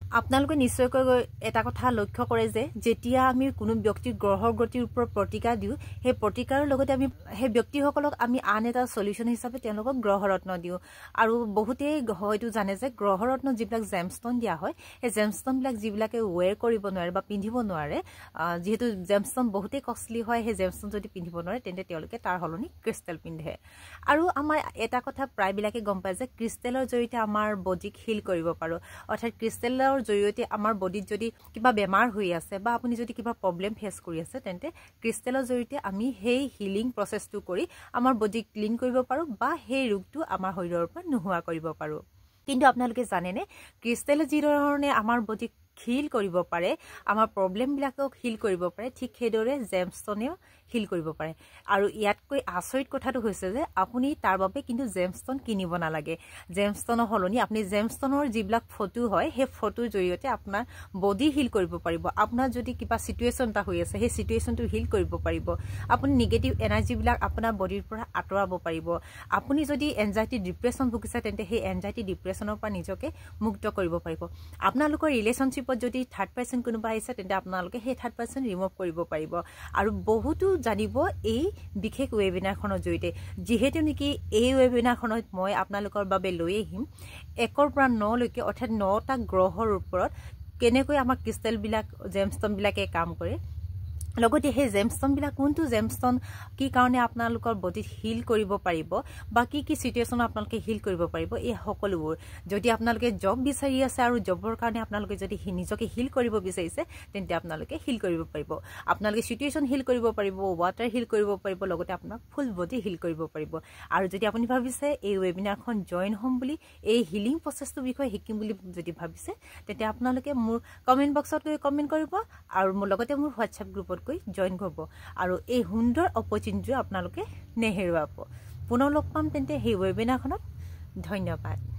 আপোনালোকে নিশ্চয়কৈ এটা কথা লক্ষ্য কৰে যে যেতিয়া আমি কোনো ব্যক্তিৰ গ্ৰহৰ গতিৰ ওপৰত প্ৰতিকাৰ দিওঁ সেই প্ৰতিকাৰৰ লগতে আমি সেই ব্যক্তিসকলক আমি আন এটা সলিউশন হিচাপে তেওঁলোকক গ্ৰহৰত্ন দিওঁ আৰু বহুতেই হয়তো জানে যে গ্ৰহৰত্ন যিবিলাক জেমষ্টন দিয়া হয় সেই জেমষ্টনবিলাক যিবিলাকে ওৱেৰ কৰিব নোৱাৰে বা পিন্ধিব নোৱাৰে যেহেতু জেমষ্টন বহুতেই কষ্টলি হয় সেই জেমষ্টন যদি পিন্ধিব নোৱাৰে তেন্তে তেওঁলোকে তাৰ হলনি ক্ৰিষ্টেল পিন্ধে আৰু আমাৰ এটা কথা প্ৰায়বিলাকে গম পায় যে ক্ৰিষ্টেলৰ জৰিয়তে আমাৰ বডিক হিল কৰিব পাৰো অৰ্থাৎ ক্ৰিষ্টেলৰ জৰিয়তে আমাৰ বডিত যদি কিবা বেমাৰ হৈ আছে বা আপুনি যদি কিবা প্ৰবলেম ফেস কৰি আছে তেন্তে ক্ৰিষ্টেলৰ জৰিয়তে আমি সেই হিলিং প্ৰসেসটো কৰি আমাৰ বডি ক্লিন কৰিব পাৰো বা সেই ৰোগটো আমাৰ শৰীৰৰ পৰা নোহোৱা কৰিব পাৰো কিন্তু আপোনালোকে জানেনে ক্ৰিষ্টেলে যি ধৰণে আমাৰ বডিক হিল কৰিব পাৰে আমাৰ প্ৰবলেম বিলাকক হিল কৰিব পাৰে ঠিক সেইদৰে জেমষ্টনেও হিল কৰিব পাৰে আৰু ইয়াতকৈ আচৰিত কথাটো হৈছে যে আপুনি তাৰ বাবে কিন্তু জেমষ্টন কিনিব নালাগে জেমষ্টনৰ হলনি আপুনি জেমষ্টনৰ যিবিলাক ফটো হয় সেই ফটোৰ জৰিয়তে আপোনাৰ বডি হিল কৰিব পাৰিব আপোনাৰ যদি কিবা সিচুৱেচন এটা হৈ আছে সেই সিচুৱেচনটো হিল কৰিব পাৰিব আপুনি নিগেটিভ এনাৰ্জি বিলাক আপোনাৰ বডিৰ পৰা আঁতৰাব পাৰিব আপুনি যদি এনজাইটি ডিপ্ৰেছন ভুগিছে তেন্তে সেই এনজাইটি ডিপ্ৰেছনৰ পৰা নিজকে মুক্ত কৰিব পাৰিব আপোনালোকৰ ৰিলেশনশ্বিপ যদি থাৰ্ড পাৰ্সন কোনোবা আছে তেন্তে আপোনালোকে সেই থাৰ্ড পাৰ্সন ৰিমুভ কৰিব পাৰিব আৰু বহুতো জানিব এই বিশেষ ওয়েবিনাৰখনৰ জৰিয়তে যেহেতু নেকি এই ওয়েবিনাৰখনত মই আপোনালোকৰ বাবে লৈ আহিম 1 পৰা 9 লৈকে অৰ্থাৎ 9টা গ্ৰহৰ ওপৰত কেনেকৈ আমাৰ ক্ৰিষ্টেল বিলাক জেমষ্টন বিলাকে কাম কৰে লগতে সেই জেমষ্টন বিলাক কোনটো জেমষ্টন কি কাৰণে আপোনালোকৰ বডিত হিল কৰিব পাৰিব বা কি সিচুৱেচন আপোনালোকে হিল কৰিব পাৰিব এই সকলোবোৰ যদি আপোনালোকে জব বিচাৰি আছে আৰু জবৰ কাৰণে আপোনালোকে যদি নিজকে হিল কৰিব বিচাৰিছে তেন্তে আপোনালোকে হিল কৰিব পাৰিব আপোনালোকে সিচুৱেচন হিল কৰিব পাৰিব ওয়াটাৰ হিল কৰিব পাৰিব লগতে আপোনাক ফুল বডি হিল কৰিব পাৰিব আৰু যদি আপুনি ভাবিছে এই ওয়েবিনাৰখন জয়েন হ'ম বুলি এই হিলিং প্ৰসেসটোৰ বিষয়ে শিকিম বুলি যদি ভাবিছে তেন্তে আপোনালোকে মোৰ কমেন্ট বক্সত গৈ কমেন্ট কৰিব আৰু মোৰ লগতে মোৰ WhatsApp গ্ৰুপত জয়েন কৰিব আৰু এই সুন্দৰ অপৰচুনিটি আপোনালোকে নেহেৰুৱাব পুনৰ লগ পাম তেন্তে সেই ওয়েবিনাৰখনত ধন্যবাদ